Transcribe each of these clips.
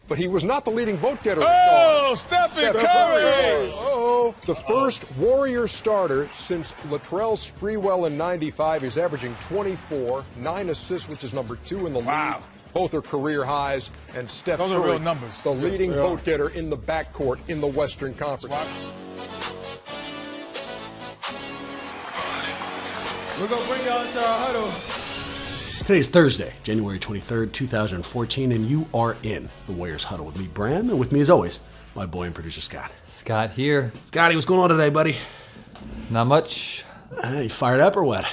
but he was not the leading vote getter. Oh, Steph Curry! Oh, the first Warriors starter since Latrell Sprewell in '95. He's averaging 24, 9 assists, which is number 2 in the league. Both are career highs, and Steph Those Curry, are real numbers. the leading vote getter in the backcourt in the Western Conference. We're going to bring y'all into our huddle. Today's Thursday, January 23rd, 2014, and you are in the Warriors Huddle with me, Bram, and with me, as always, my boy and producer, Scott. Scott here. Scotty, what's going on today, buddy? Not much. You fired up or what?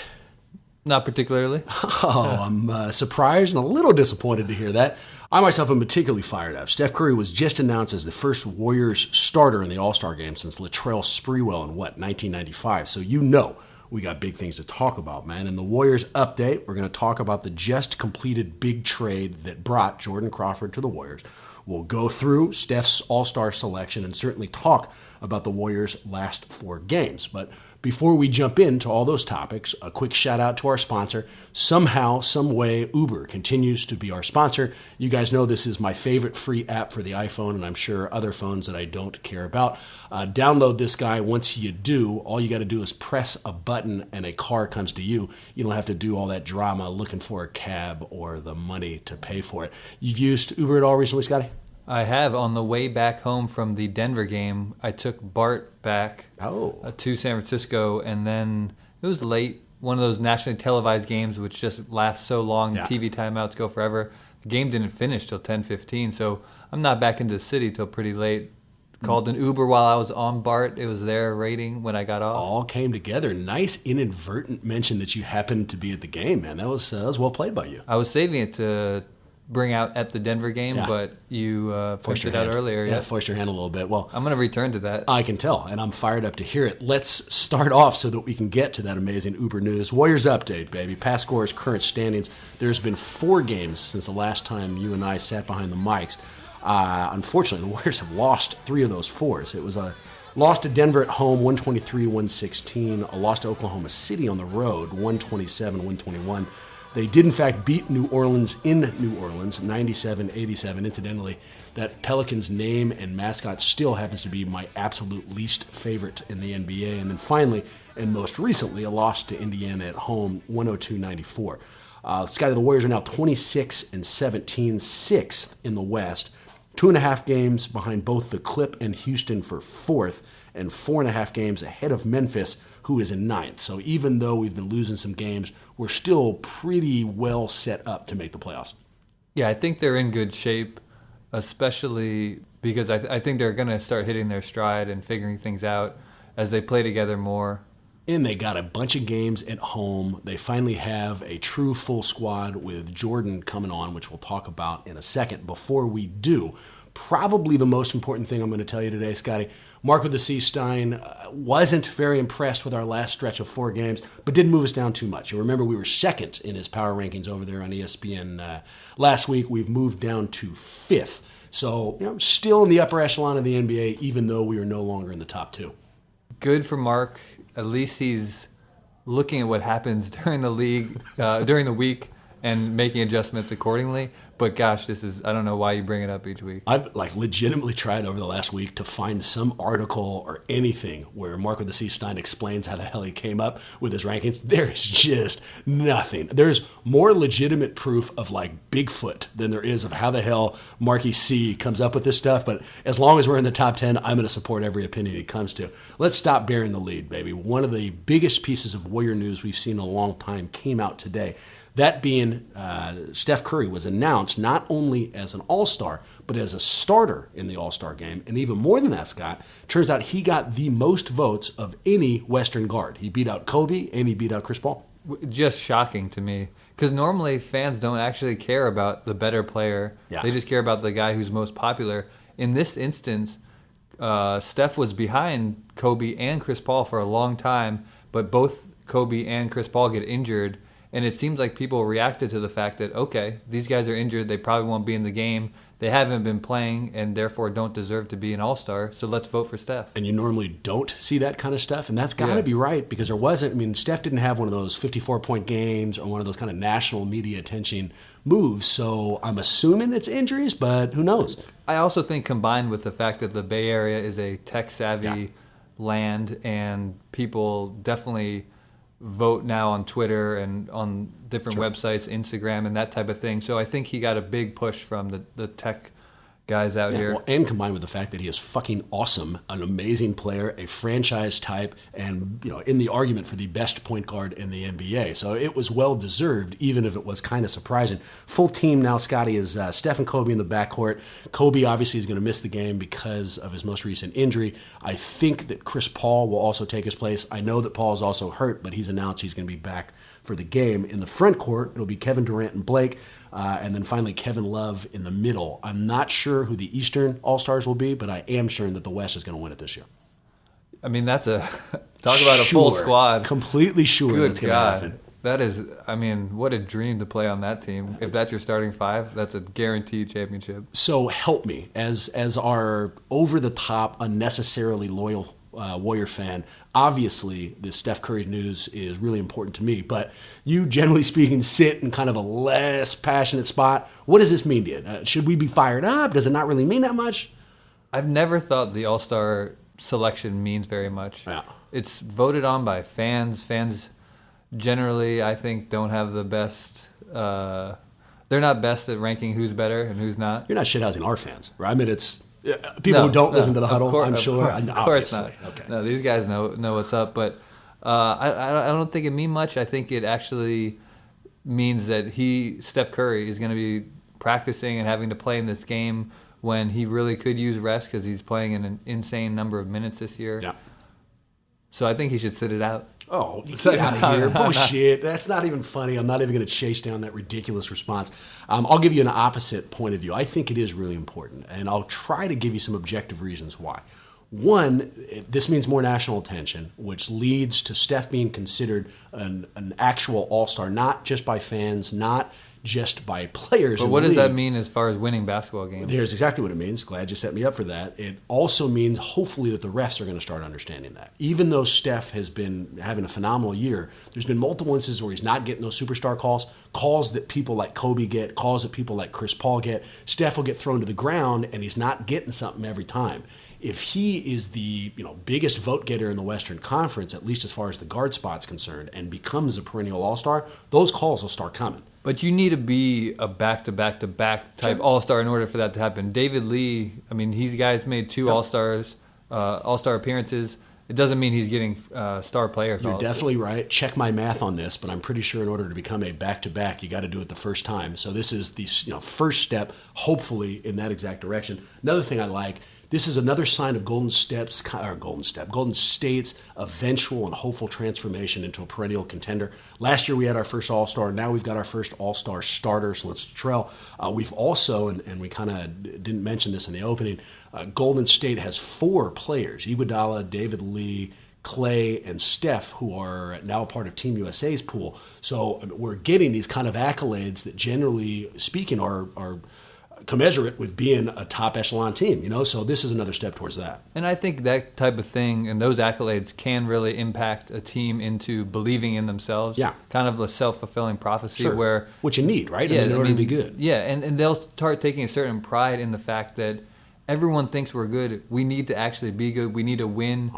Not particularly. Oh, I'm surprised and a little disappointed to hear that. I myself am particularly fired up. Steph Curry was just announced as the first Warriors starter in the All-Star game since Latrell Sprewell in, 1995. So you know we got big things to talk about, man. In the Warriors update, we're going to talk about the just completed big trade that brought Jordan Crawford to the Warriors. We'll go through Steph's All-Star selection and certainly talk about the Warriors' last 4 games. But before we jump into all those topics, a quick shout out to our sponsor. Somehow, some way, Uber continues to be our sponsor. You guys know this is my favorite free app for the iPhone, and I'm sure other phones that I don't care about. Download this guy. Once you do, all you got to do is press a button and a car comes to you. You don't have to do all that drama looking for a cab or the money to pay for it. You've used Uber at all recently, Scotty? I have. On the way back home from the Denver game, I took Bart back to San Francisco, and then it was late. One of those nationally televised games which just lasts so long. Yeah. TV timeouts go forever. The game didn't finish till 10:15, so I'm not back into the city till pretty late. Called an Uber while I was on Bart. It was there waiting when I got off. All came together. Nice inadvertent mention that you happened to be at the game, man. That was well played by you. I was saving it to bring out at the Denver game, but you pushed it out earlier. Yeah, forced your hand a little bit. Well, I'm going to return to that. I can tell, and I'm fired up to hear it. Let's start off so that we can get to that amazing Uber news. Warriors update, baby. Past scores, current standings. There's been 4 games since the last time you and I sat behind the mics. Unfortunately, the Warriors have lost 3 of those 4s. It was a loss to Denver at home, 123-116. A loss to Oklahoma City on the road, 127-121. They did, in fact, beat New Orleans in New Orleans, 97-87. Incidentally, that Pelicans name and mascot still happens to be my absolute least favorite in the NBA. And then finally, and most recently, a loss to Indiana at home, 102-94. Scotty, the Warriors are now 26-17, 6th in the West. 2.5 games behind both the Clip and Houston for 4th, and 4.5 games ahead of Memphis, who is in 9th. So even though we've been losing some games, we're still pretty well set up to make the playoffs. Yeah, I think they're in good shape, especially because I think they're going to start hitting their stride and figuring things out as they play together more. And they got a bunch of games at home. They finally have a true full squad with Jordan coming on, which we'll talk about in a second. Before we do, probably the most important thing I'm going to tell you today, Scotty, Mark with the C. Stein wasn't very impressed with our last stretch of 4 games, but didn't move us down too much. You remember we were 2nd in his power rankings over there on ESPN last week. We've moved down to 5th. So, still in the upper echelon of the NBA, even though we are no longer in the top 2. Good for Mark. At least he's looking at what happens during the league, during the week, and making adjustments accordingly. But gosh, I don't know why you bring it up each week. I've legitimately tried over the last week to find some article or anything where Mark with the C. Stein explains how the hell he came up with his rankings. There's just nothing. There's more legitimate proof of Bigfoot than there is of how the hell Marky C comes up with this stuff. But as long as we're in the top 10, I'm going to support every opinion he comes to. Let's stop bearing the lead, baby. One of the biggest pieces of Warrior news we've seen in a long time came out today. That being, Steph Curry was announced not only as an All-Star, but as a starter in the All-Star game. And even more than that, Scott, turns out he got the most votes of any Western guard. He beat out Kobe and he beat out Chris Paul. Just shocking to me. Because normally fans don't actually care about the better player. Yeah. They just care about the guy who's most popular. In this instance, Steph was behind Kobe and Chris Paul for a long time, but both Kobe and Chris Paul get injured. And it seems like people reacted to the fact that, okay, these guys are injured. They probably won't be in the game. They haven't been playing and therefore don't deserve to be an all-star. So let's vote for Steph. And you normally don't see that kind of stuff. And that's got to be right because there wasn't. I mean, Steph didn't have one of those 54-point games or one of those kind of national media attention moves. So I'm assuming it's injuries, but who knows? I also think combined with the fact that the Bay Area is a tech-savvy land and people definitely vote now on Twitter and on different websites, Instagram, and that type of thing. So I think he got a big push from the tech guys out here. Well, and combined with the fact that he is fucking awesome, an amazing player, a franchise type, and in the argument for the best point guard in the NBA. So it was well deserved, even if it was kind of surprising. Full team now, Scotty, is Steph and Kobe in the backcourt. Kobe obviously is going to miss the game because of his most recent injury. I think that Chris Paul will also take his place. I know that Paul is also hurt, but he's announced he's going to be back for the game. In the front court, it'll be Kevin Durant and Blake. And then finally, Kevin Love in the middle. I'm not sure who the Eastern All-Stars will be, but I am sure that the West is going to win it this year. I mean, that's talk about a full squad. Completely sure Good that's going to happen. That is, I mean, what a dream to play on that team. If that's your starting five, that's a guaranteed championship. So help me, as our over-the-top, unnecessarily loyal Warrior fan, obviously the Steph Curry news is really important to me, but you, generally speaking, sit in kind of a less passionate spot. What does this mean to you? Should we be fired up? Does it not really mean that much? I've never thought the All-Star selection means very much. Yeah. It's voted on by fans. Fans generally, I think, don't have the best... they're not best at ranking who's better and who's not. You're not shithousing our fans, right? I mean, it's... People who don't listen to the Huddle, I'm sure. Of course not. Okay. No, these guys know what's up, but I don't think it means much. I think it actually means that Steph Curry, is going to be practicing and having to play in this game when he really could use rest because he's playing an insane number of minutes this year. Yeah. So I think he should sit it out. Oh, get out of here. Bullshit. That's not even funny. I'm not even going to chase down that ridiculous response. I'll give you an opposite point of view. I think it is really important, and I'll try to give you some objective reasons why. One, this means more national attention, which leads to Steph being considered an actual all-star, not just by fans, not just by players. But what does that mean as far as winning basketball games? Here's exactly what it means. Glad you set me up for that. It also means, hopefully, that the refs are going to start understanding that. Even though Steph has been having a phenomenal year, there's been multiple instances where he's not getting those superstar calls that people like Kobe get, calls that people like Chris Paul get. Steph will get thrown to the ground, and he's not getting something every time. If he is the biggest vote getter in the Western Conference, at least as far as the guard spot's concerned, and becomes a perennial all-star, those calls will start coming. But you need to be a back-to-back-to-back type all-star in order for that to happen. David Lee, I mean, these guys made two all-star appearances. It doesn't mean he's getting star player calls. You're definitely right. Check my math on this, but I'm pretty sure in order to become a back-to-back, you got to do it the first time. So this is the first step, hopefully, in that exact direction. Another thing I like, this is another sign of Golden State's eventual and hopeful transformation into a perennial contender. Last year we had our first All-Star. Now we've got our first All-Star starter, so let's trail. We've also, and we kind of didn't mention this in the opening, Golden State has 4 players, Iguodala, David Lee, Clay, and Steph, who are now a part of Team USA's pool. So we're getting these kind of accolades that, generally speaking, are commensurate with being a top echelon team, so this is another step towards that. And I think that type of thing and those accolades can really impact a team into believing in themselves. Yeah. Kind of a self-fulfilling prophecy. Sure. Where which you need, right? In order to be good. Yeah, and they'll start taking a certain pride in the fact that everyone thinks we're good. We need to actually be good. We need to win.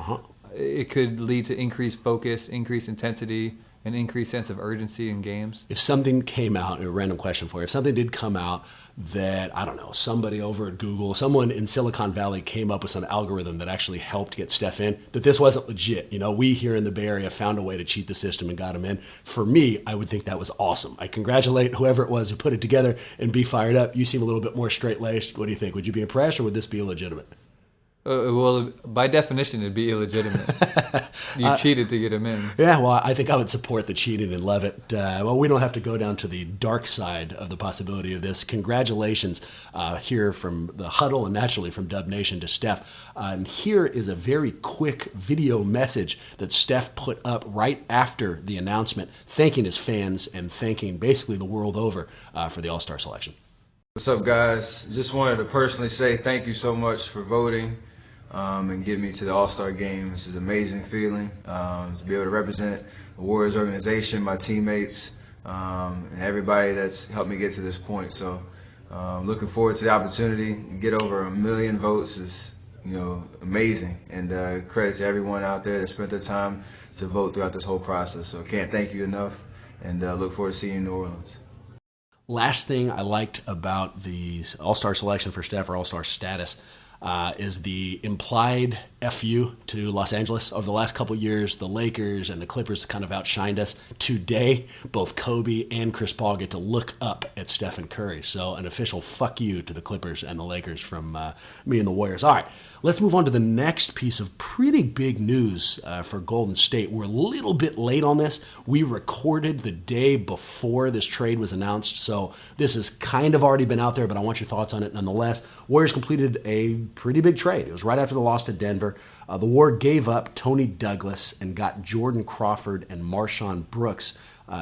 It could lead to increased focus, increased intensity, an increased sense of urgency in games. If something came out, a random question for you, if something did come out that, I don't know, somebody over at Google, someone in Silicon Valley came up with some algorithm that actually helped get Steph in, that this wasn't legit. We here in the Bay Area found a way to cheat the system and got him in. For me, I would think that was awesome. I congratulate whoever it was who put it together and be fired up. You seem a little bit more straight-laced. What do you think? Would you be impressed, or would this be illegitimate? Well, by definition, it'd be illegitimate. You cheated to get him in. Yeah, well, I think I would support the cheating and love it. Well, we don't have to go down to the dark side of the possibility of this. Congratulations here from the Huddle and naturally from Dub Nation to Steph. And here is a very quick video message that Steph put up right after the announcement, thanking his fans and thanking basically the world over for the All-Star selection. What's up, guys? Just wanted to personally say thank you so much for voting and getting me to the All-Star game. This is an amazing feeling to be able to represent the Warriors organization, my teammates, and everybody that's helped me get to this point. So looking forward to the opportunity. To get over 1 million votes is, amazing. And credit to everyone out there that spent their time to vote throughout this whole process. So can't thank you enough, and look forward to seeing you in New Orleans. Last thing I liked about the All-Star selection for Steph, or All-Star status, is the implied FU to Los Angeles. Over the last couple of years, the Lakers and the Clippers kind of outshined us. Today, both Kobe and Chris Paul get to look up at Stephen Curry. So an official fuck you to the Clippers and the Lakers from me and the Warriors. All right, let's move on to the next piece of pretty big news for Golden State. We're a little bit late on this. We recorded the day before this trade was announced, so this has kind of already been out there, but I want your thoughts on it nonetheless. Warriors completed a pretty big trade. It was right after the loss to Denver. The War gave up Tony Douglas and got Jordan Crawford and Marshawn Brooks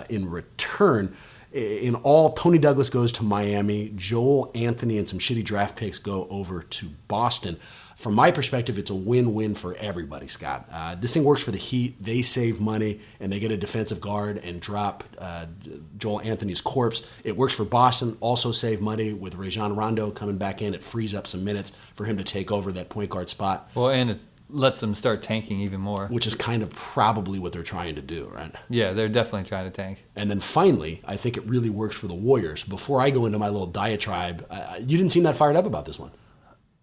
in return. In all, Tony Douglas goes to Miami. Joel Anthony and some shitty draft picks go over to Boston. From my perspective, it's a win-win for everybody, Scott. This thing works for the Heat. They save money, and they get a defensive guard and drop Joel Anthony's corpse. It works for Boston, also save money with Rajon Rondo coming back in. It frees up some minutes for him to take over that point guard spot. Well, and it lets them start tanking even more. Which is kind of probably what they're trying to do, right? Yeah, they're definitely trying to tank. And then finally, I think it really works for the Warriors. Before I go into my little diatribe, you didn't seem that fired up about this one.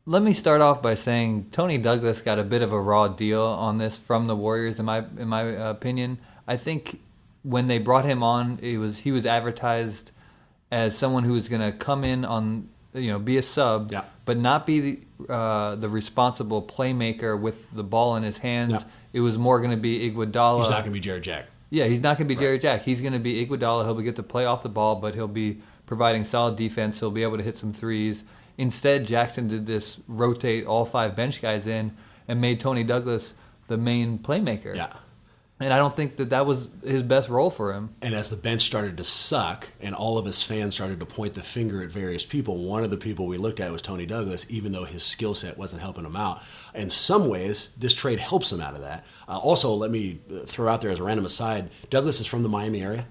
Let me start off by saying Tony Douglas got a bit of a raw deal on this from the Warriors, in my opinion. I think when they brought him on, he was advertised as someone who was going to come in on, be a sub, yeah, but not be the responsible playmaker with the ball in his hands. Yeah. It was more going to be Iguodala. He's not going to be Jared Jack. Yeah, he's not going to be Jared Jack. He's going to be Iguodala. He'll get to play off the ball, but he'll be providing solid defense. He'll be able to hit some threes. Instead, Jackson did this rotate all 5 bench guys in and made Tony Douglas the main playmaker. Yeah. And I don't think that was his best role for him. And as the bench started to suck and all of his fans started to point the finger at various people, one of the people we looked at was Tony Douglas, even though his skill set wasn't helping him out. In some ways, this trade helps him out of that. Also, let me throw out there as a random aside, Douglas is from the Miami area,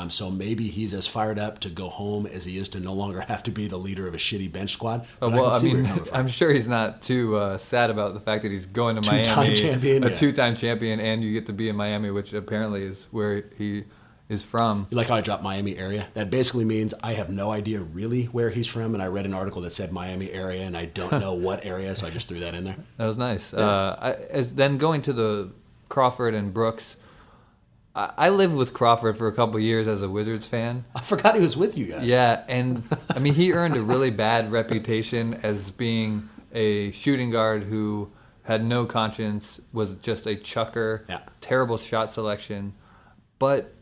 so maybe he's as fired up to go home as he is to no longer have to be the leader of a shitty bench squad. I'm sure he's not too sad about the fact that he's going to Miami, two-time champion, and you get to be in Miami, which apparently is where he is from. You like how I dropped Miami area? That basically means I have no idea really where he's from, and I read an article that said Miami area, and I don't know what area, so I just threw that in there. That was nice. Yeah. Then going to the Crawford and Brooks, I lived with Crawford for a couple of years as a Wizards fan. I forgot he was with you guys. Yeah, and he earned a really bad reputation as being a shooting guard who had no conscience, was just a chucker, yeah, terrible shot selection. But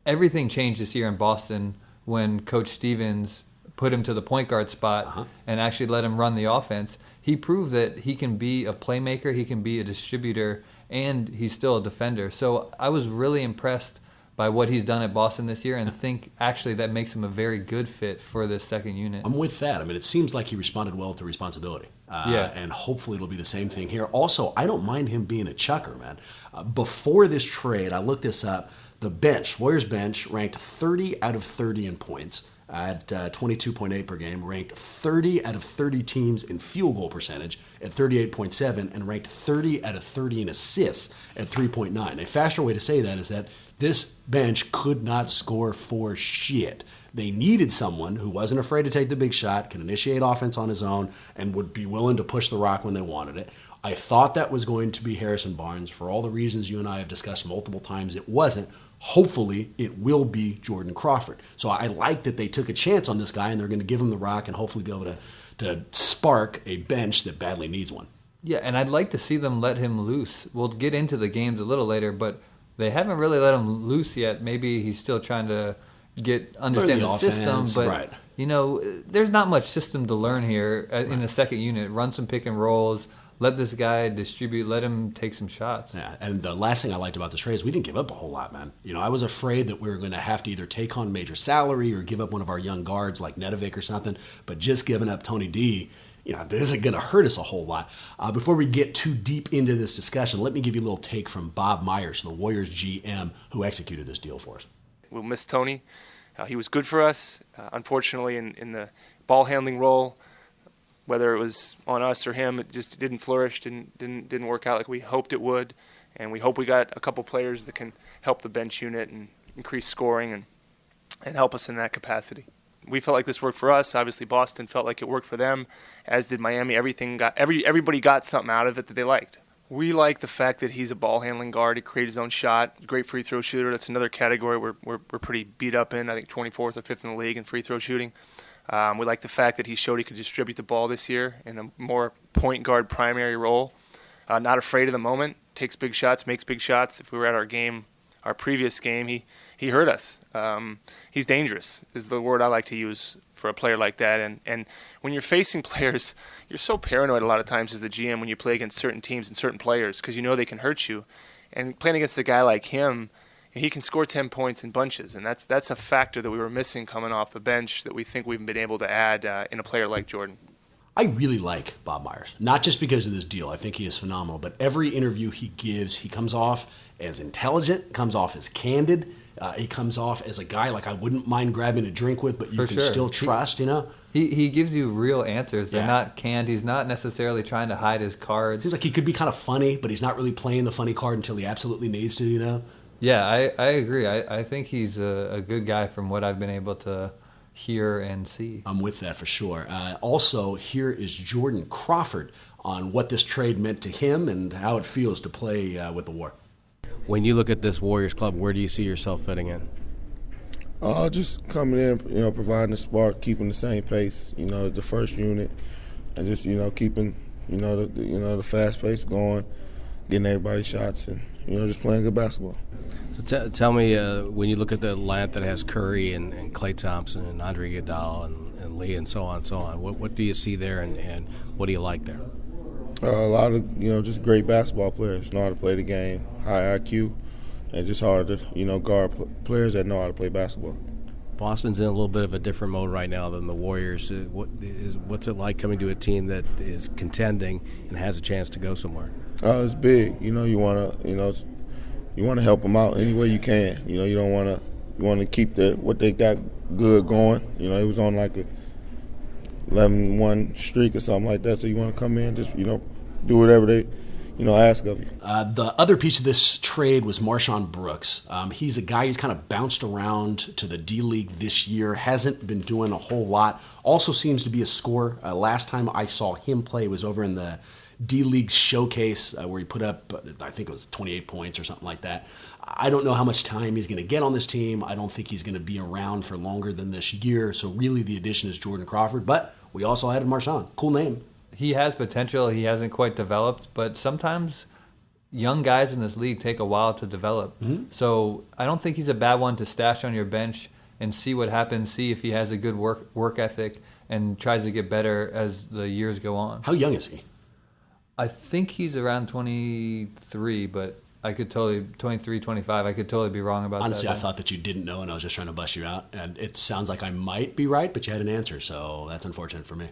everything changed this year in Boston when Coach Stevens put him to the point guard spot and actually let him run the offense. He proved that he can be a playmaker, he can be a distributor, and he's still a defender. So I was really impressed by what he's done at Boston this year and think actually that makes him a very good fit for this second unit. I'm with that. It seems like he responded well to responsibility. And hopefully it'll be the same thing here. Also, I don't mind him being a chucker, man. Before this trade, I looked this up, the bench, Warriors bench, ranked 30 out of 30 in points at 22.8 per game, ranked 30 out of 30 teams in field goal percentage at 38.7, and ranked 30 out of 30 in assists at 3.9. A faster way to say that is that this bench could not score for shit. They needed someone who wasn't afraid to take the big shot, can initiate offense on his own, and would be willing to push the rock when they wanted it. I thought that was going to be Harrison Barnes. For all the reasons you and I have discussed multiple times, it wasn't. Hopefully, it will be Jordan Crawford. So I like that they took a chance on this guy, and they're going to give him the rock and hopefully be able to spark a bench that badly needs one. Yeah, and I'd like to see them let him loose. We'll get into the games a little later, but they haven't really let him loose yet. Maybe he's still trying to understand the system, but right. There's not much system to learn here in the second unit. Run some pick and rolls. Let this guy distribute. Let him take some shots. Yeah, and the last thing I liked about this trade is we didn't give up a whole lot, man. I was afraid that we were going to have to either take on major salary or give up one of our young guards like Nedovic or something, but just giving up Tony D, it isn't going to hurt us a whole lot. Before we get too deep into this discussion, let me give you a little take from Bob Myers, the Warriors GM, who executed this deal for us. We'll miss Tony. He was good for us. Unfortunately, in the ball handling role, whether it was on us or him, it just didn't flourish, didn't work out like we hoped it would. And we hope we got a couple players that can help the bench unit and increase scoring and help us in that capacity. We felt like this worked for us. Obviously, Boston felt like it worked for them, as did Miami. Everybody got something out of it that they liked. We like the fact that he's a ball handling guard. He created his own shot. Great free throw shooter. That's another category we're pretty beat up in. I think 24th or 5th in the league in free throw shooting. We like the fact that he showed he could distribute the ball this year in a more point guard primary role. Not afraid of the moment. Takes big shots, makes big shots. If we were at our previous game, he hurt us. He's dangerous is the word I like to use for a player like that. And when you're facing players, you're so paranoid a lot of times as the GM when you play against certain teams and certain players because they can hurt you. And playing against a guy like him, he can score 10 points in bunches, and that's a factor that we were missing coming off the bench that we think we've been able to add in a player like Jordan. I really like Bob Myers, not just because of this deal. I think he is phenomenal, but every interview he gives, he comes off as intelligent, comes off as candid. He comes off as a guy like I wouldn't mind grabbing a drink with, but you can still trust, He gives you real answers. They're not canned. He's not necessarily trying to hide his cards. Seems like he could be kind of funny, but he's not really playing the funny card until he absolutely needs to, Yeah, I agree. I think he's a good guy from what I've been able to hear and see. I'm with that for sure. Also, here is Jordan Crawford on what this trade meant to him and how it feels to play with the War. When you look at this Warriors club, where do you see yourself fitting in? Just coming in, providing the spark, keeping the same pace, as the first unit, and just, keeping, the fast pace going, getting everybody shots, and, just playing good basketball. So tell me, when you look at the lineup that has Curry and Klay Thompson and Andre Iguodala and Lee and so on, what do you see there, and what do you like there? A lot of, just great basketball players, know how to play the game, high IQ, and just hard to, guard players that know how to play basketball. Boston's in a little bit of a different mode right now than the Warriors. What's it like coming to a team that is contending and has a chance to go somewhere? It's big. You want to help them out any way you can. You don't want to. You want to keep what they got good going. It was on like a 11-1 streak or something like that. So you want to come in, just do whatever they ask of you. The other piece of this trade was Marshawn Brooks. He's a guy who's kind of bounced around to the D-League this year, hasn't been doing a whole lot. Also seems to be a scorer. Last time I saw him play was over in the D-League showcase where he put up, I think it was 28 points or something like that. I don't know how much time he's going to get on this team. I don't think he's going to be around for longer than this year. So really the addition is Jordan Crawford. But we also added Marshawn. Cool name. He has potential. He hasn't quite developed, but sometimes young guys in this league take a while to develop. Mm-hmm. So I don't think he's a bad one to stash on your bench and see what happens, see if he has a good work ethic and tries to get better as the years go on. How young is he? I think he's around 23, but I could totally, 23, 25, I could totally be wrong about Honestly, that. I thought that you didn't know, and I was just trying to bust you out. And it sounds like I might be right, but you had an answer, so that's unfortunate for me.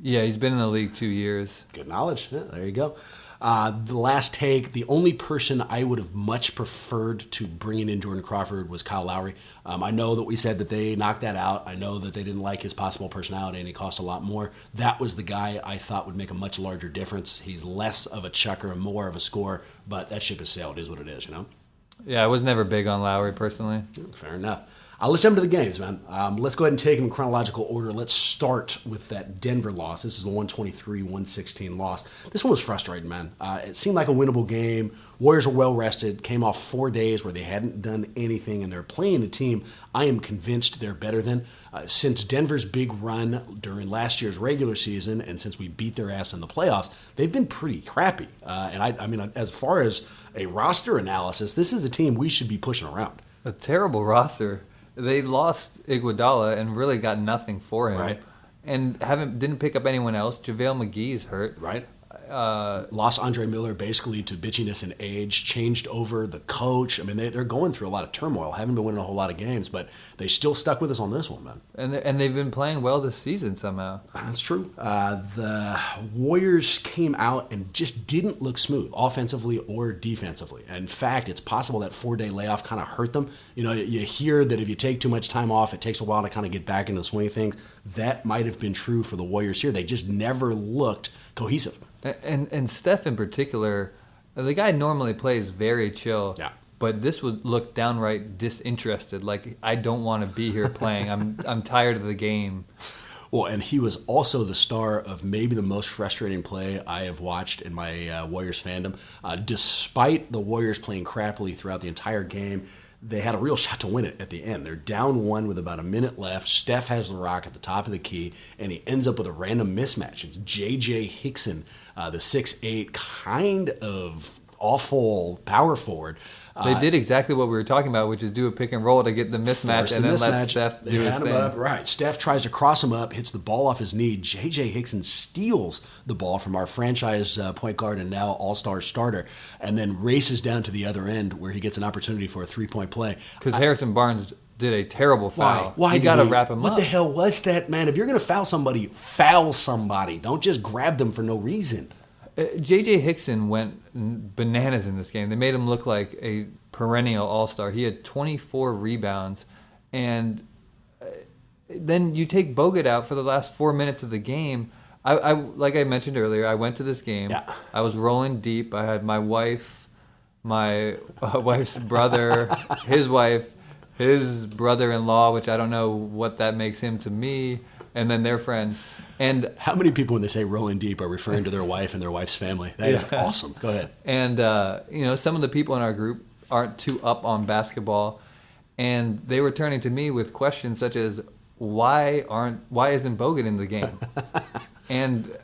Yeah, he's been in the league 2 years. Good knowledge. Yeah, there you go. The last take, the only person I would have much preferred to bringing in Jordan Crawford was Kyle Lowry. I know that we said that they knocked that out. I know that they didn't like his possible personality and he cost a lot more. That was the guy I thought would make a much larger difference. He's less of a chucker and more of a scorer, but that ship has sailed. It is what it is, Yeah, I was never big on Lowry personally. Fair enough. Let's jump to the games, man. Let's go ahead and take them in chronological order. Let's start with that Denver loss. This is the 123-116 loss. This one was frustrating, man. It seemed like a winnable game. Warriors were well rested, came off 4 days where they hadn't done anything, and they're playing a team I am convinced they're better than. Since Denver's big run during last year's regular season, and since we beat their ass in the playoffs, they've been pretty crappy. And I mean, as far as a roster analysis, this is a team we should be pushing around. A terrible roster. They lost Iguodala and really got nothing for him. Right. And didn't pick up anyone else. JaVale McGee's hurt. Right. Lost Andre Miller basically to bitchiness and age, changed over the coach. I mean, they're going through a lot of turmoil, haven't been winning a whole lot of games, but they still stuck with us on this one, man. And they've been playing well this season somehow. That's true. The Warriors came out and just didn't look smooth, offensively or defensively. In fact, it's possible that 4-day layoff kind of hurt them. You know, you hear that if you take too much time off, it takes a while to kind of get back into the swing of things. That might have been true for the Warriors here. They just never looked cohesive. And Steph in particular, the guy normally plays very chill. Yeah. But this would look downright disinterested. Like, I don't want to be here playing. I'm tired of the game. Well, and he was also the star of maybe the most frustrating play I have watched in my Warriors fandom. Despite the Warriors playing crappily throughout the entire game, they had a real shot to win it at the end. They're down one with about a minute left. Steph has the rock at the top of the key, and he ends up with a random mismatch. It's J.J. Hickson, the 6'8", kind of awful power forward. They did exactly what we were talking about, which is do a pick and roll to get the mismatch and then let Steph do his thing. Right. Steph tries to cross him up, hits the ball off his knee. J.J. Hickson steals the ball from our franchise point guard and now all-star starter, and then races down to the other end where he gets an opportunity for a three-point play. Because Harrison Barnes did a terrible foul. Why? You got to wrap him up. What the hell was that, man? If you're going to foul somebody, foul somebody. Don't just grab them for no reason. J.J. Hickson went bananas in this game. They made him look like a perennial all-star. He had 24 rebounds. And then you take Bogut out for the last 4 minutes of the game. I like I mentioned earlier, I went to this game. Yeah. I was rolling deep. I had my wife, my wife's brother, his wife, his brother-in-law, which I don't know what that makes him to me, and then their friend. And how many people, when they say rolling deep, are referring to their wife and their wife's family? That is awesome. Go ahead. And some of the people in our group aren't too up on basketball, and they were turning to me with questions such as, why isn't Bogut in the game? And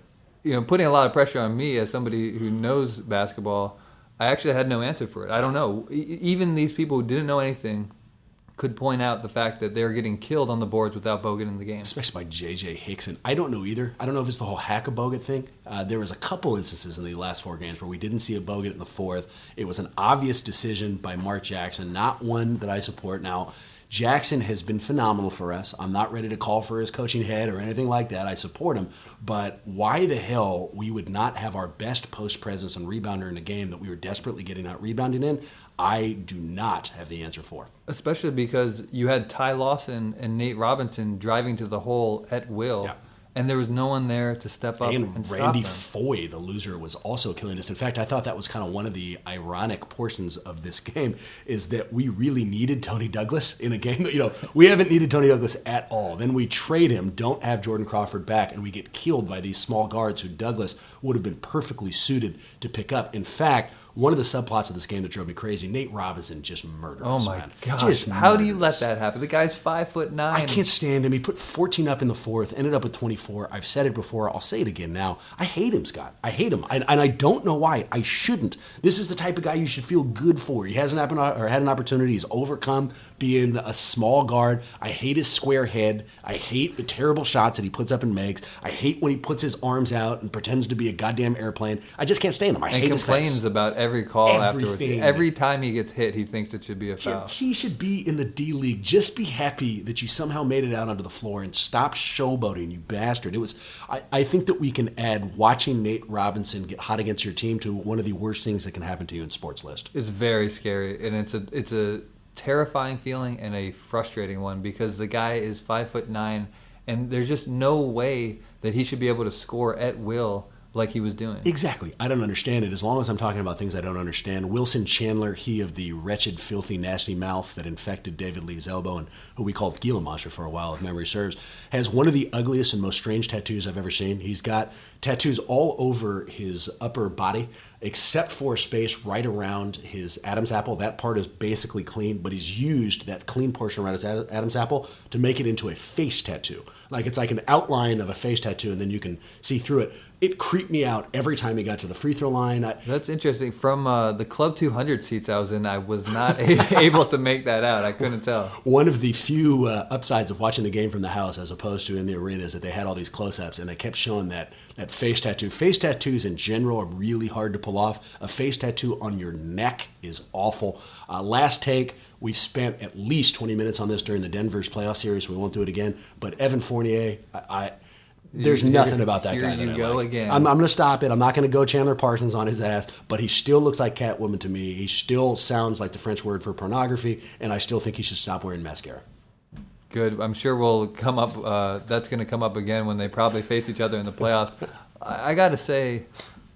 putting a lot of pressure on me as somebody who knows basketball. I actually had no answer for it. I don't know. Even these people who didn't know anything could point out the fact that they're getting killed on the boards without Bogut in the game. Especially by J.J. Hickson. I don't know either. I don't know if it's the whole hack of Bogut thing. There was a couple instances in the last 4 games where we didn't see a Bogut in the fourth. It was an obvious decision by Mark Jackson, not one that I support. Now, Jackson has been phenomenal for us. I'm not ready to call for his coaching head or anything like that. I support him. But why the hell we would not have our best post presence and rebounder in a game that we were desperately getting out rebounding in, I do not have the answer for. Especially because you had Ty Lawson and Nate Robinson driving to the hole at will. Yeah. And there was no one there to step up and stop Randy them. Foye, the loser, was also killing us. In fact, I thought that was kind of one of the ironic portions of this game is that we really needed Tony Douglas in a game. We haven't needed Tony Douglas at all. Then we trade him, don't have Jordan Crawford back, and we get killed by these small guards who Douglas would have been perfectly suited to pick up. In fact, one of the subplots of this game that drove me crazy, Nate Robinson just murdered us, man. Oh, my gosh. How do you let that happen? The guy's 5'9". I can't stand him. He put 14 up in the fourth, ended up with 24. I've said it before. I'll say it again now. I hate him, Scott. I hate him. And I don't know why. I shouldn't. This is the type of guy you should feel good for. He hasn't had an opportunity. He's overcome being a small guard. I hate his square head. I hate the terrible shots that he puts up and makes. I hate when he puts his arms out and pretends to be a goddamn airplane. I just can't stand him. I hate his face. And complains about every call afterwards. Every time he gets hit, he thinks it should be a foul. He should be in the D League. Just be happy that you somehow made it out onto the floor and stop showboating, you bastard. I think that we can add watching Nate Robinson get hot against your team to one of the worst things that can happen to you in sports list. It's very scary, and it's a terrifying feeling and a frustrating one because the guy is 5'9", and there's just no way that he should be able to score at will like he was doing. Exactly. I don't understand it. As long as I'm talking about things I don't understand. Wilson Chandler, he of the wretched, filthy, nasty mouth that infected David Lee's elbow and who we called Gila Monster for a while, if memory serves, has one of the ugliest and most strange tattoos I've ever seen. He's got tattoos all over his upper body, except for a space right around his Adam's apple. That part is basically clean, but he's used that clean portion around his Adam's apple to make it into a face tattoo. Like it's like an outline of a face tattoo, and then you can see through it. It creeped me out every time he got to the free throw line. That's interesting. From the Club 200 seats I was in, I was not able to make that out. I couldn't tell. One of the few upsides of watching the game from the house as opposed to in the arena is that they had all these close-ups, and they kept showing that face tattoo. Face tattoos in general are really hard to pull off. A face tattoo on your neck is awful. Last take, we've spent at least 20 minutes on this during the Denver's playoff series. We won't do it again. But Evan Fournier, there's nothing about that guy. Here you go again. I'm going to stop it. I'm not going to go Chandler Parsons on his ass, but he still looks like Catwoman to me. He still sounds like the French word for pornography, and I still think he should stop wearing mascara. Good. I'm sure we'll come up. That's going to come up again when they probably face each other in the playoffs. I got to say,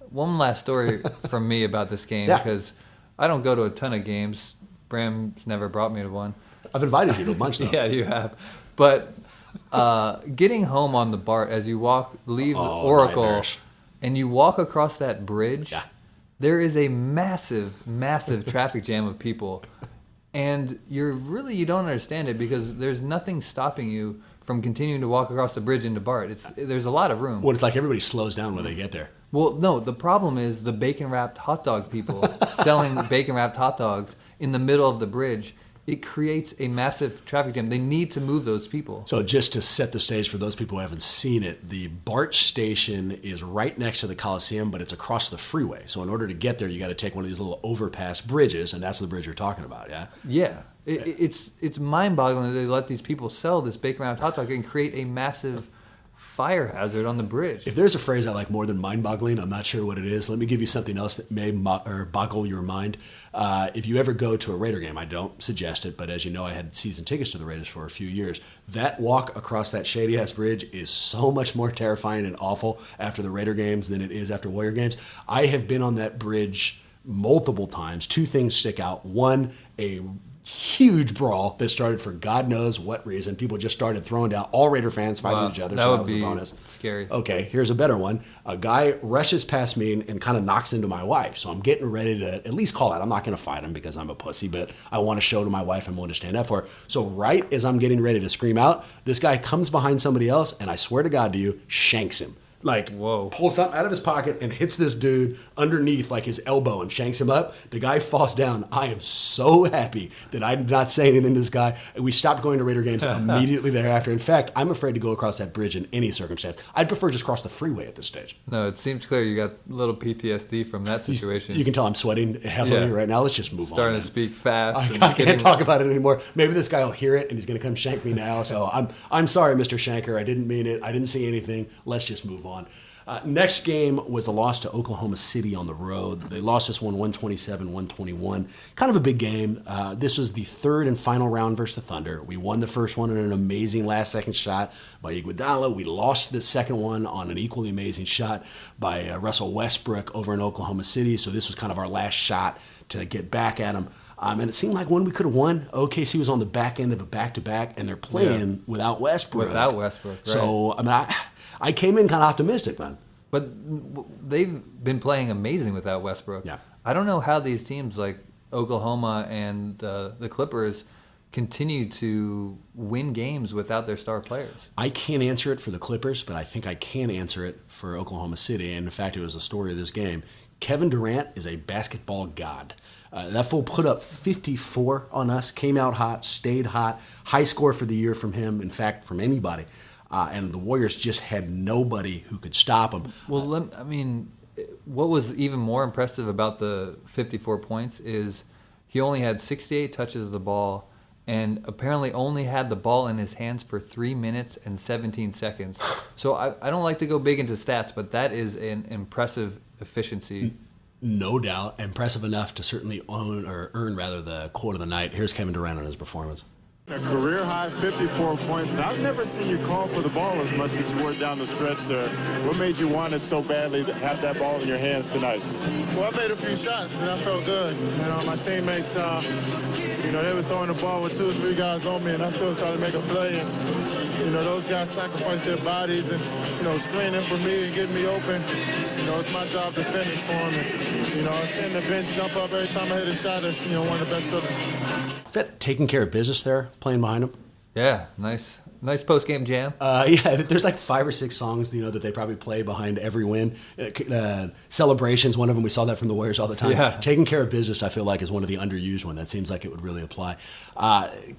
one last story from me about this game, because I don't go to a ton of games. Bram's never brought me to one. I've invited you to a bunch, though. Yeah, you have. But getting home on the BART as you leave Oracle, nightmares. And you walk across that bridge, there is a massive, massive traffic jam of people. And you don't understand it because there's nothing stopping you from continuing to walk across the bridge into BART. There's a lot of room. Well, it's like everybody slows down when they get there. Well, no, the problem is the bacon-wrapped hot dog people selling bacon-wrapped hot dogs in the middle of the bridge. It creates a massive traffic jam. They need to move those people. So just to set the stage for those people who haven't seen it, the BART station is right next to the Coliseum, but it's across the freeway. So in order to get there, you got to take one of these little overpass bridges, and that's the bridge you're talking about, yeah? Yeah. It's mind-boggling that they let these people sell this bacon-wrapped hot dog and create a massive fire hazard on the bridge. If there's a phrase I like more than mind-boggling, I'm not sure what it is. Let me give you something else that may boggle your mind. If you ever go to a Raider game, I don't suggest it, but as you know, I had season tickets to the Raiders for a few years. That walk across that shady-ass bridge is so much more terrifying and awful after the Raider games than it is after Warrior games. I have been on that bridge multiple times. Two things stick out. One, a huge brawl that started for God knows what reason. People just started throwing down, all Raider fans fighting each other. That was be a bonus. Scary. Okay, here's a better one. A guy rushes past me and kind of knocks into my wife. So I'm getting ready to at least call out. I'm not going to fight him because I'm a pussy, but I want to show to my wife I'm willing to stand up for her. So right as I'm getting ready to scream out, this guy comes behind somebody else, and I swear to God to you, shanks him. Like, whoa, pulls something out of his pocket and hits this dude underneath like his elbow and shanks him up. The guy falls down. I am so happy that I did not say anything to this guy. We stopped going to Raider games immediately thereafter. In fact, I'm afraid to go across that bridge in any circumstance. I'd prefer just cross the freeway at this stage. No, it seems clear you got a little PTSD from that situation. You can tell I'm sweating heavily right now. Let's just move on. Starting to speak fast. I can't talk about it anymore. Maybe this guy will hear it and he's going to come shank me now. So I'm sorry, Mr. Shanker. I didn't mean it. I didn't see anything. Let's just move on. Next game was a loss to Oklahoma City on the road. They lost this one 127-121. Kind of a big game. This was the third and final round versus the Thunder. We won the first one on an amazing last-second shot by Iguodala. We lost the second one on an equally amazing shot by Russell Westbrook over in Oklahoma City. So this was kind of our last shot to get back at him. And it seemed like one we could have won. OKC was on the back end of a back-to-back, and they're playing without Westbrook. Without Westbrook, right. So, I mean, I came in kind of optimistic, man. But they've been playing amazing without Westbrook. Yeah. I don't know how these teams like Oklahoma and the Clippers continue to win games without their star players. I can't answer it for the Clippers, but I think I can answer it for Oklahoma City. And in fact, it was the story of this game. Kevin Durant is a basketball god. That fool put up 54 on us, came out hot, stayed hot, high score for the year from him, in fact, from anybody. And the Warriors just had nobody who could stop him. Well, what was even more impressive about the 54 points is he only had 68 touches of the ball and apparently only had the ball in his hands for 3 minutes and 17 seconds. So I don't like to go big into stats, but that is an impressive efficiency. No doubt. Impressive enough to certainly earn the quote of the night. Here's Kevin Durant on his performance. A career-high 54 points, and I've never seen you call for the ball as much as you were down the stretch there. What made you want it so badly to have that ball in your hands tonight? Well, I made a few shots, and I felt good. My teammates, they were throwing the ball with 2 or 3 guys on me, and I still tried to make a play. And, those guys sacrificed their bodies and, screening for me and getting me open. It's my job to finish for them. And, seeing the bench jump up every time I hit a shot is, one of the best feelings. Is that taking care of business there, playing behind him? Yeah, nice post-game jam. Yeah, there's like 5 or 6 songs, that they probably play behind every win. Celebrations, one of them, we saw that from the Warriors all the time. Yeah. Taking care of business, I feel like, is one of the underused ones. That seems like it would really apply.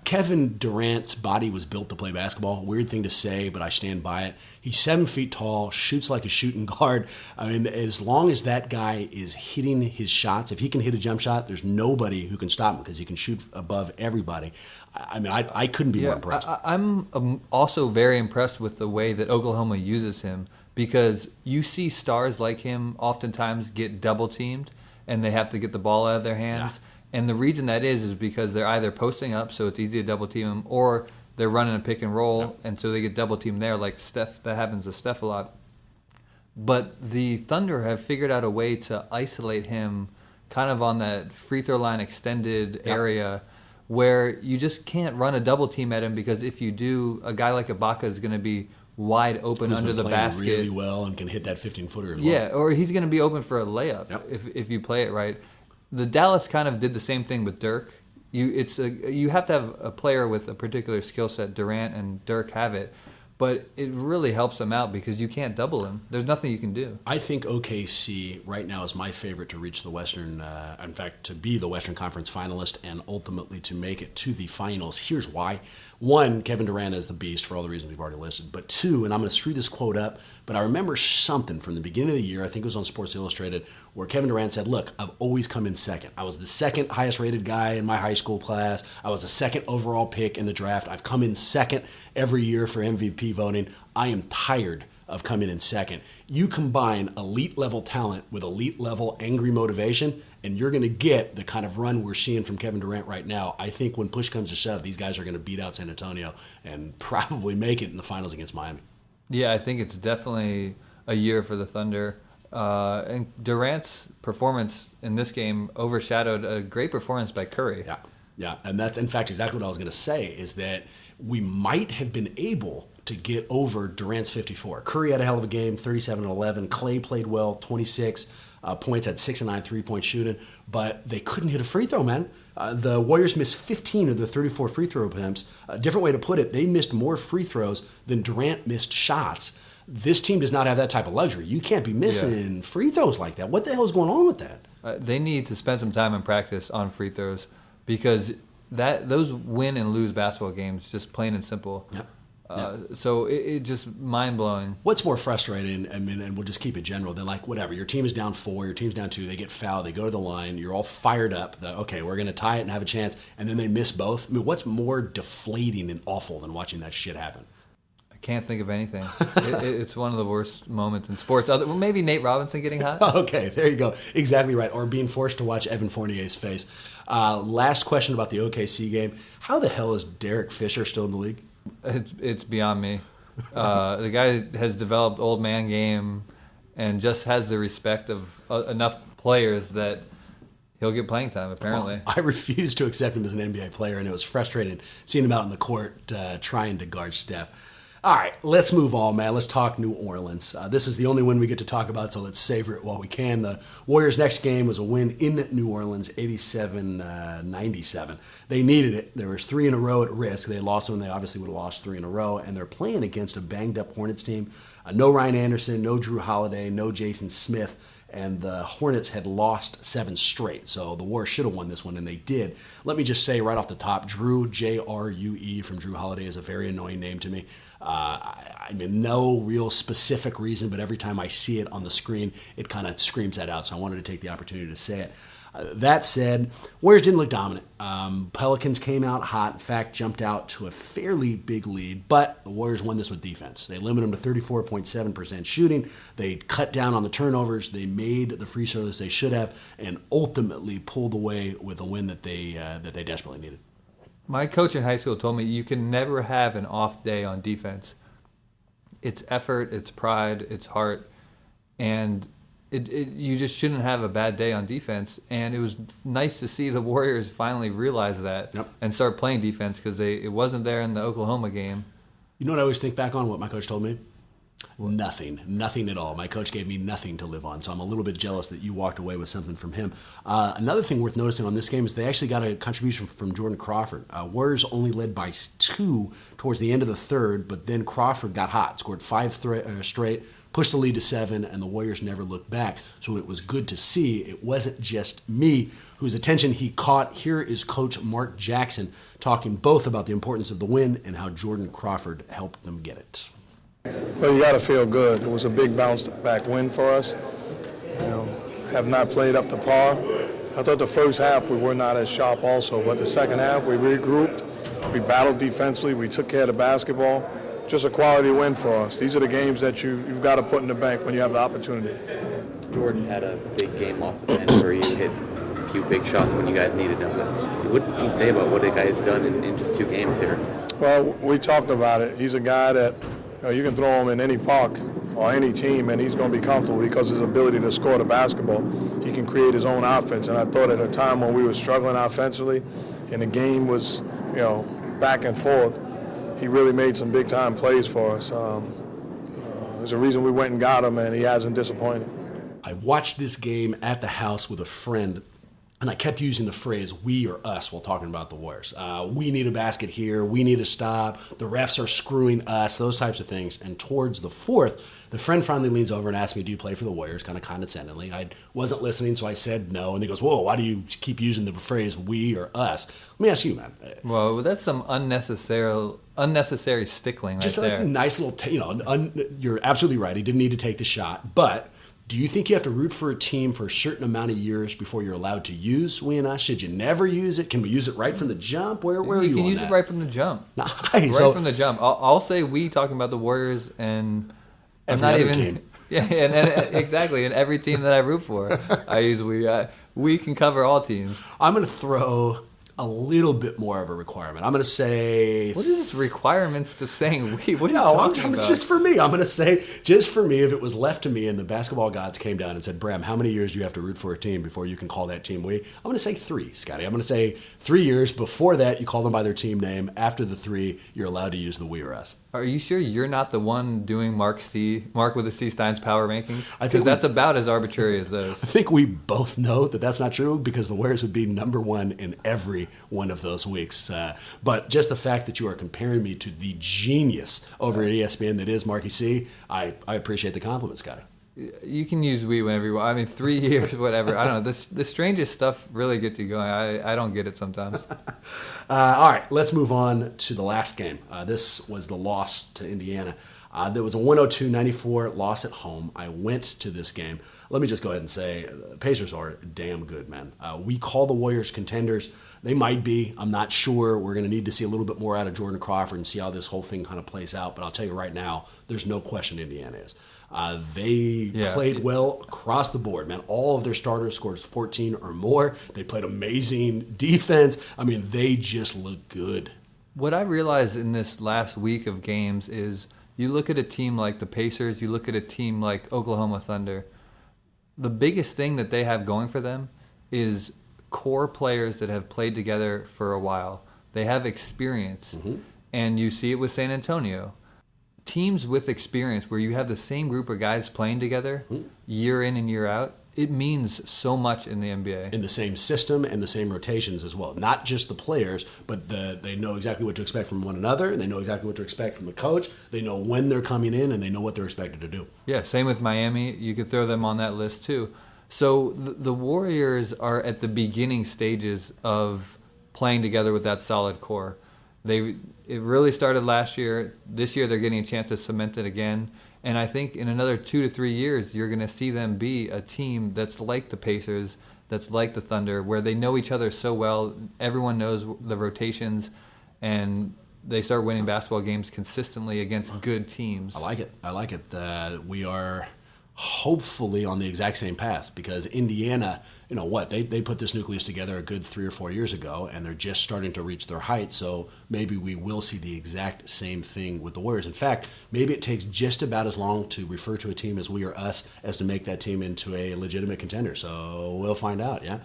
Kevin Durant's body was built to play basketball. Weird thing to say, but I stand by it. He's 7 feet tall, shoots like a shooting guard. I mean, as long as that guy is hitting his shots, if he can hit a jump shot, there's nobody who can stop him because he can shoot above everybody. I mean, I couldn't be more impressed. I'm also very impressed with the way that Oklahoma uses him, because you see stars like him oftentimes get double teamed and they have to get the ball out of their hands. Yeah. And the reason that is because they're either posting up, so it's easy to double team him, or they're running a pick and roll, and so they get double teamed there, like Steph. That happens to Steph a lot. But the Thunder have figured out a way to isolate him kind of on that free throw line extended area, where you just can't run a double team at him, because if you do, a guy like Ibaka is going to be wide open under the basket really well and can hit that 15-footer as well. Yeah, or he's going to be open for a layup if you play it right. The Dallas kind of did the same thing with Dirk. You have to have a player with a particular skill set. Durant and Dirk have it. But it really helps them out because you can't double him. There's nothing you can do. I think OKC right now is my favorite to reach the Western, in fact, to be the Western Conference finalist and ultimately to make it to the finals. Here's why. 1, Kevin Durant is the beast for all the reasons we've already listed. But 2, and I'm going to screw this quote up, but I remember something from the beginning of the year, I think it was on Sports Illustrated, where Kevin Durant said, look, I've always come in second. I was the second highest rated guy in my high school class. I was the second overall pick in the draft. I've come in second every year for MVP voting. I am tired of coming in second. You combine elite level talent with elite level angry motivation, and you're going to get the kind of run we're seeing from Kevin Durant right now. I think when push comes to shove, these guys are going to beat out San Antonio and probably make it in the finals against Miami. Yeah, I think it's definitely a year for the Thunder. And Durant's performance in this game overshadowed a great performance by Curry. Yeah, and that's in fact exactly what I was going to say, is that we might have been able to get over Durant's 54. Curry had a hell of a game, 37 and 11. Clay played well, 26 points, had 6 and 9 3-point shooting, but they couldn't hit a free throw, man. The Warriors missed 15 of their 34 free throw attempts. A different way to put it, they missed more free throws than Durant missed shots. This team does not have that type of luxury. You can't be missing free throws like that. What the hell is going on with that? They need to spend some time in practice on free throws, because those win and lose basketball games, just plain and simple. Yep. So it just mind-blowing. What's more frustrating, I mean, and we'll just keep it general, than like whatever, your team is down 4, your team's down 2, they get fouled, they go to the line, you're all fired up, okay, we're going to tie it and have a chance, and then they miss both. I mean, what's more deflating and awful than watching that shit happen? I can't think of anything. It's one of the worst moments in sports. Maybe Nate Robinson getting hot. Okay, there you go. Exactly right. Or being forced to watch Evan Fournier's face. Last question about the OKC game. How the hell is Derek Fisher still in the league? It's beyond me. The guy has developed old man game and just has the respect of enough players that he'll get playing time, apparently. I refuse to accept him as an NBA player, and it was frustrating seeing him out in the court trying to guard Steph. All right, let's move on, man. Let's talk New Orleans. This is the only win we get to talk about, so let's savor it while we can. The Warriors' next game was a win in New Orleans, 87-97. They needed it. There was 3 in a row at risk. They lost one. They obviously would have lost 3 in a row, and they're playing against a banged-up Hornets team. No Ryan Anderson, no Drew Holiday, no Jason Smith, and the Hornets had lost 7 straight. So the Warriors should have won this one, and they did. Let me just say right off the top, Drew, J-R-U-E, from Drew Holiday is a very annoying name to me. I mean, no real specific reason, but every time I see it on the screen, it kind of screams that out. So I wanted to take the opportunity to say it. That said, Warriors didn't look dominant. Pelicans came out hot. In fact, jumped out to a fairly big lead. But the Warriors won this with defense. They limited them to 34.7% shooting. They cut down on the turnovers. They made the free throws they should have, and ultimately pulled away with a win that they desperately needed. My coach in high school told me you can never have an off day on defense. It's effort, it's pride, it's heart, and you just shouldn't have a bad day on defense. And it was nice to see the Warriors finally realize that and start playing defense, because it wasn't there in the Oklahoma game. You know what I always think back on, what my coach told me? Nothing at all. My coach gave me nothing to live on, so I'm a little bit jealous that you walked away with something from him. Another thing worth noticing on this game is they actually got a contribution from Jordan Crawford. Warriors only led by 2 towards the end of the third, but then Crawford got hot, scored 5 straight, pushed the lead to 7, and the Warriors never looked back. So it was good to see it wasn't just me whose attention he caught. Here is Coach Mark Jackson talking both about the importance of the win and how Jordan Crawford helped them get it. Well, you got to feel good. It was a big bounce-back win for us. Have not played up to par. I thought the first half we were not as sharp also, but the second half we regrouped, we battled defensively, we took care of the basketball. Just a quality win for us. These are the games that you've got to put in the bank when you have the opportunity. Jordan had a big game off the bench where you hit a few big shots when you guys needed them. But what can you say about what the guy has done in just 2 games here? Well, we talked about it. He's a guy that you can throw him in any park or any team, and he's going to be comfortable because of his ability to score the basketball. He can create his own offense, and I thought at a time when we were struggling offensively and the game was, back and forth, he really made some big-time plays for us. There's a reason we went and got him, and he hasn't disappointed. I watched this game at the house with a friend, and I kept using the phrase "we" or "us" while talking about the Warriors. We need a basket here. We need a stop. The refs are screwing us. Those types of things. And towards the fourth, the friend finally leans over and asks me, "Do you play for the Warriors?" Kind of condescendingly. I wasn't listening, so I said no. And he goes, "Whoa, why do you keep using the phrase "we" or "us"? Let me ask you, man. Well, that's some unnecessary stickling just right like there. a nice little, you're absolutely right. He didn't need to take the shot, but. Do you think you have to root for a team for a certain amount of years before you're allowed to use "we" and "us"? Should you never use it? Can we use it right from the jump? Where are you on that? You can use it right from the jump. Nice. Right from the jump. I'll say "we" talking about the Warriors and every not other even team. Yeah, and exactly. And every team that I root for, I use "we." We can cover all teams. I'm going to throw a little bit more of a requirement. I'm going to say... What is requirements to saying "we"? What are you talking about? Just for me. I'm going to say, just for me, if it was left to me and the basketball gods came down and said, Bram, how many years do you have to root for a team before you can call that team "we"? I'm going to say 3, Scotty. I'm going to say 3 years. Before that, you call them by their team name. After the 3, you're allowed to use the "we" or "us." Are you sure you're not the one doing Mark with a C Stein's power rankings? I think that's about as arbitrary as those. I think we both know that that's not true because the Warriors would be number 1 in every one of those weeks. But just the fact that you are comparing me to the genius over at ESPN that is Marky C, I appreciate the compliment, Scotty. You can use "we" whenever you want. I mean, 3 years, whatever. I don't know. The strangest stuff really gets you going. I don't get it sometimes. All right, let's move on to the last game. This was the loss to Indiana. There was a 102-94 loss at home. I went to this game. Let me just go ahead and say, Pacers are damn good, man. We call the Warriors contenders. They might be. I'm not sure. We're going to need to see a little bit more out of Jordan Crawford and see how this whole thing kind of plays out. But I'll tell you right now, there's no question Indiana is. They played well across the board, man. All of their starters scored 14 or more. They played amazing defense. I mean, they just look good. What I realized in this last week of games is you look at a team like the Pacers, you look at a team like Oklahoma Thunder, the biggest thing that they have going for them is core players that have played together for a while. They have experience, and you see it with San Antonio. Teams with experience where you have the same group of guys playing together year in and year out, it means so much in the NBA. In the same system and the same rotations as well. Not just the players, but they know exactly what to expect from one another. They know exactly what to expect from the coach. They know when they're coming in, and they know what they're expected to do. Yeah, same with Miami. You could throw them on that list too. So the Warriors are at the beginning stages of playing together with that solid core. It really started last year. This year they're getting a chance to cement it again. And I think in another 2 to 3 years, you're going to see them be a team that's like the Pacers, that's like the Thunder, where they know each other so well. Everyone knows the rotations, and they start winning basketball games consistently against good teams. I like it. We are hopefully on the exact same path, because Indiana, they put this nucleus together a good 3 or 4 years ago, and they're just starting to reach their height. So maybe we will see the exact same thing with the Warriors. In fact, maybe it takes just about as long to refer to a team as we or us as to make that team into a legitimate contender. So we'll find out, yeah?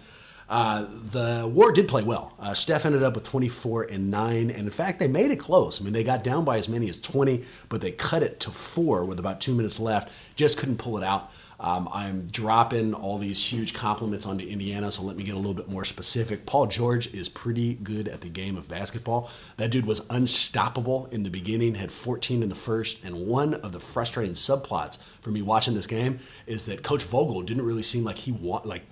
The War did play well. Steph ended up with 24 and 9, and in fact, they made it close. I mean, they got down by as many as 20, but they cut it to 4 with about 2 minutes left. Just couldn't pull it out. I'm dropping all these huge compliments onto Indiana, so let me get a little bit more specific. Paul George is pretty good at the game of basketball. That dude was unstoppable in the beginning, had 14 in the first, and one of the frustrating subplots for me watching this game is that Coach Vogel didn't really seem like he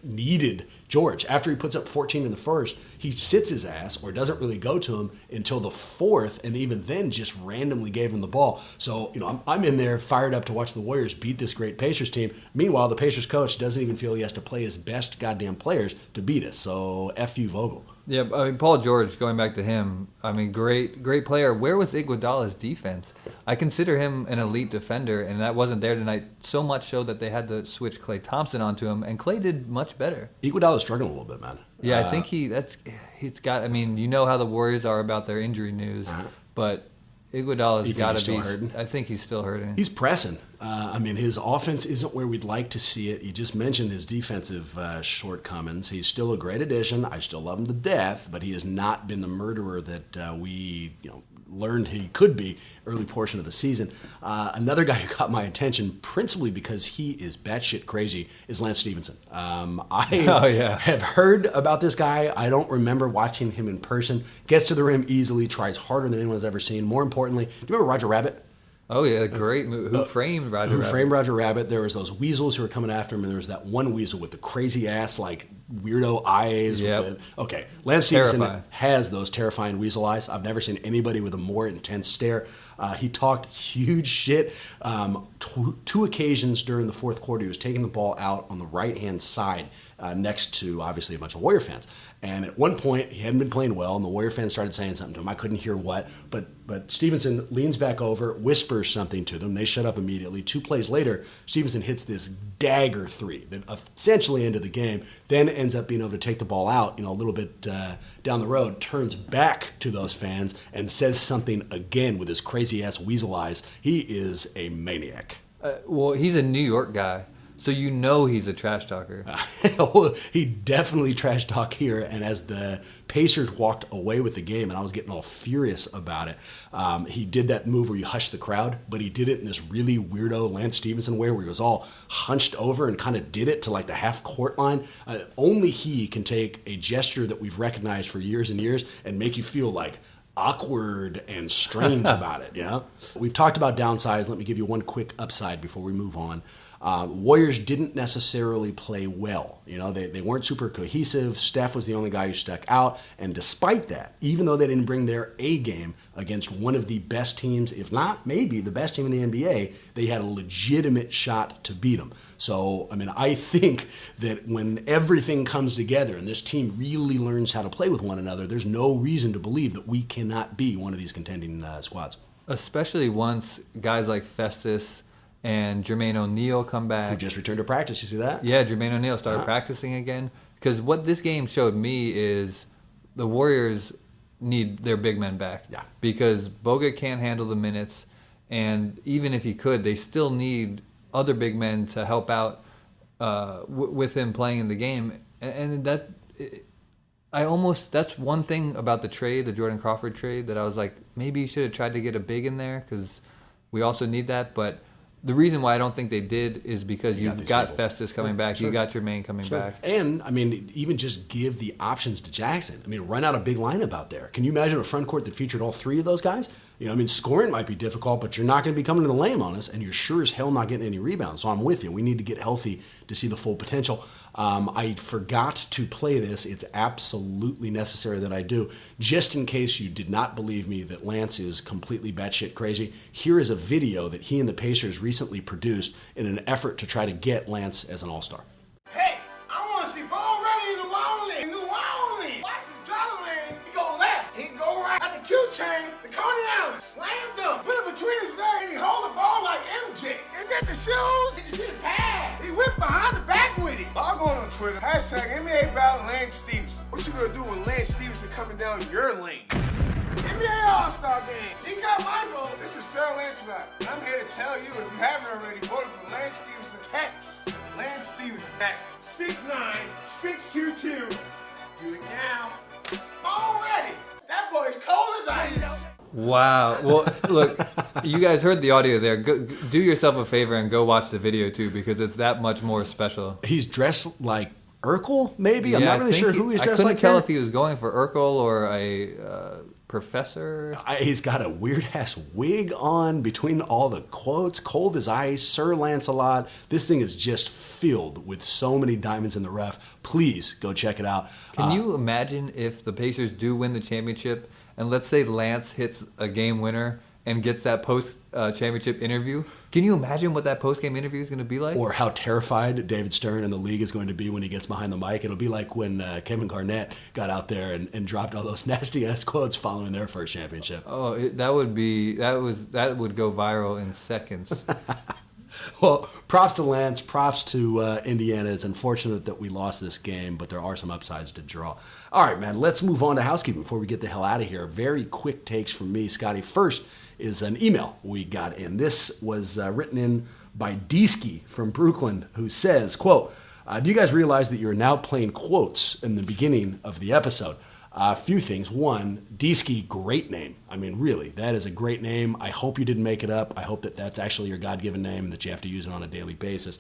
needed George. After he puts up 14 in the first, he sits his ass or doesn't really go to him until the fourth, and even then just randomly gave him the ball. So, I'm in there fired up to watch the Warriors beat this great Pacers team. Meanwhile, the Pacers coach doesn't even feel he has to play his best goddamn players to beat us. So, F you, Vogel. Yeah, I mean, Paul George, going back to him, I mean, great player. Where was Iguodala's defense? I consider him an elite defender, and that wasn't there tonight. So much so that they had to switch Klay Thompson onto him, and Klay did much better. Iguodala's struggling a little bit, man. Yeah, I think he's got. I mean, you know how the Warriors are about their injury news, but Iguodala's got to be. Hurting? I think he's still hurting. He's pressing. I mean, his offense isn't where we'd like to see it. You just mentioned his defensive shortcomings. He's still a great addition. I still love him to death, but he has not been the murderer that we learned he could be early portion of the season. Another guy who caught my attention principally because he is batshit crazy is Lance Stevenson. I have heard about this guy. I don't remember watching him in person. Gets to the rim easily, tries harder than anyone's ever seen. More importantly, do you remember Roger Rabbit? Oh, yeah, great move. Who framed Roger Rabbit? Who framed Roger Rabbit. There was those weasels who were coming after him, and there was that one weasel with the crazy ass, weirdo eyes. Yep. Okay, Lance Stevenson has those terrifying weasel eyes. I've never seen anybody with a more intense stare. He talked huge shit. Two occasions during the fourth quarter, he was taking the ball out on the right-hand side next to, obviously, a bunch of Warrior fans. And at one point, he hadn't been playing well, and the Warrior fans started saying something to him. I couldn't hear what, but Stevenson leans back over, whispers something to them. They shut up immediately. 2 plays later, Stevenson hits this dagger 3 that essentially ended the game, then ends up being able to take the ball out, a little bit down the road, turns back to those fans and says something again with his crazy-ass weasel eyes. He is a maniac. Well, he's a New York guy. So he's a trash talker. He definitely trash talked here, and as the Pacers walked away with the game, and I was getting all furious about it, he did that move where you hush the crowd, but he did it in this really weirdo Lance Stevenson way where he was all hunched over and kind of did it to the half-court line. Only he can take a gesture that we've recognized for years and years and make you feel awkward and strange about it. We've talked about downsides. Let me give you one quick upside before we move on. Warriors didn't necessarily play well. They weren't super cohesive. Steph was the only guy who stuck out. And despite that, even though they didn't bring their A game against one of the best teams, if not maybe the best team in the NBA, they had a legitimate shot to beat them. So, I think that when everything comes together and this team really learns how to play with one another, there's no reason to believe that we cannot be one of these contending squads. Especially once guys like Festus and Jermaine O'Neal come back. Who just returned to practice, you see that? Yeah, Jermaine O'Neal started practicing again. Because what this game showed me is the Warriors need their big men back. Yeah. Because Bogut can't handle the minutes, and even if he could, they still need other big men to help out with him playing in the game. And that's one thing about the trade, the Jordan Crawford trade, that I was like, maybe you should have tried to get a big in there because we also need that. But the reason why I don't think they did is because you've got Festus coming back, you got Jermaine coming back. And, even just give the options to Jackson. Run out a big lineup out there. Can you imagine a front court that featured all 3 of those guys? Scoring might be difficult, but you're not going to be coming to the lane on us, and you're sure as hell not getting any rebounds. So I'm with you. We need to get healthy to see the full potential. I forgot to play this. It's absolutely necessary that I do. Just in case you did not believe me that Lance is completely batshit crazy, here is a video that he and the Pacers recently produced in an effort to try to get Lance as an all-star. Hey, I want to see ball running in New Orleans. New Orleans. Watch the Jolly. He go left. He go right. At the Q-chain, the Coney Allen. Slam dunk. Put it between his legs and he hold the ball like MJ. Is that the shoes? Did you see the pass? whip behind the back with it. Log on Twitter. Hashtag NBA Battle Lance Stevenson. What you gonna do when Lance Stevenson coming down your lane? NBA All-Star Game. He got my vote. This is Sir Lancelot. And I'm here to tell you, if you haven't already voted for Lance Stevenson, text Lance Stevenson at 69622. Do it now. Already. That boy's cold as ice. Wow. Well, look, you guys heard the audio there. Do yourself a favor and go watch the video, too, because it's that much more special. He's dressed like Urkel, maybe? I'm not really sure who he's dressed like. I couldn't tell if he was going for Urkel or a professor. He's got a weird-ass wig on between all the quotes. Cold as ice, Sir Lancelot. This thing is just filled with so many diamonds in the rough. Please go check it out. Can you imagine if the Pacers do win the championship, and let's say Lance hits a game winner and gets that post-championship interview? Can you imagine what that post-game interview is going to be like? Or how terrified David Stern and the league is going to be when he gets behind the mic. It'll be like when Kevin Garnett got out there and dropped all those nasty-ass quotes following their first championship. Oh, that would go viral in seconds. Well, props to Lance, props to Indiana. It's unfortunate that we lost this game, but there are some upsides to draw. All right, man, let's move on to housekeeping before we get the hell out of here. Very quick takes from me, Scotty. First is an email we got in. This was written in by Deesky from Brooklyn, who says, quote, do you guys realize that you're now playing quotes in the beginning of the episode? A few things. One, Deesky, great name. I mean, really, that is a great name. I hope you didn't make it up. I hope that that's actually your God-given name, that you have to use it on a daily basis.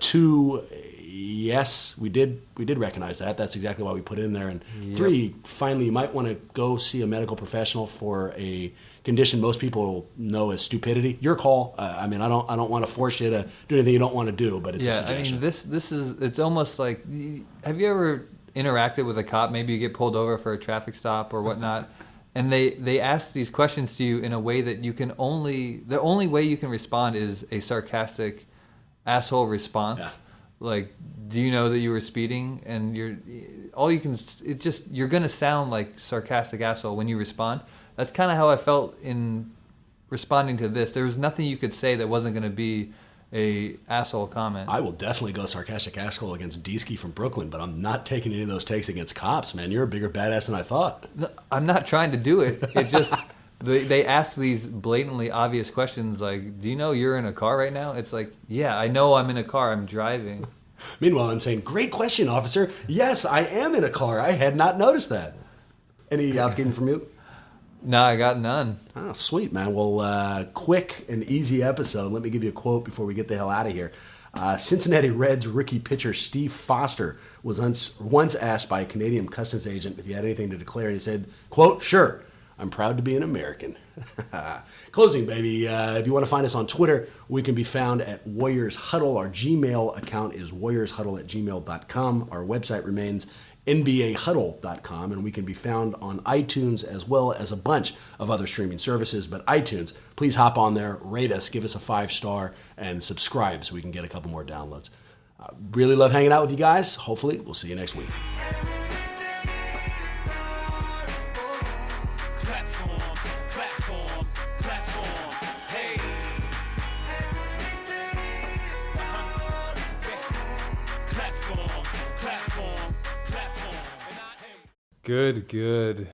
Two, yes, we did recognize that. That's exactly why we put it in there. And three, finally, you might want to go see a medical professional for a condition most people know as stupidity. Your call. I mean, I don't want to force you to do anything you don't want to do, but it's a suggestion. I mean, it's almost like, have you ever interacted with a cop? Maybe you get pulled over for a traffic stop or whatnot, and they ask these questions to you in a way that the only way you can respond is a sarcastic asshole response. Yeah. Like, do you know that you were speeding? And you're gonna sound like sarcastic asshole when you respond. That's kind of how I felt in responding to this. There was nothing you could say that wasn't gonna be a asshole comment. I will definitely go sarcastic asshole against Deesky from Brooklyn, but I'm not taking any of those takes against cops, man. You're a bigger badass than I thought. No, I'm not trying to do it. It just they ask these blatantly obvious questions like, do you know you're in a car right now? It's like, yeah, I know I'm in a car. I'm driving. Meanwhile, I'm saying, great question, officer. Yes, I am in a car. I had not noticed that. Any housekeeping from you? No, I got none. Oh, sweet, man. Well, quick and easy episode. Let me give you a quote before we get the hell out of here. Cincinnati Reds rookie pitcher Steve Foster was once asked by a Canadian customs agent if he had anything to declare, and he said, quote, sure, I'm proud to be an American. Closing, baby. If you want to find us on Twitter, we can be found at Warriors Huddle. Our Gmail account is warriorshuddle@gmail.com. Our website remains NBAhuddle.com, and we can be found on iTunes as well as a bunch of other streaming services. But iTunes, please hop on there, rate us, give us a 5-star, and subscribe so we can get a couple more downloads. Really love hanging out with you guys. Hopefully, we'll see you next week. Good.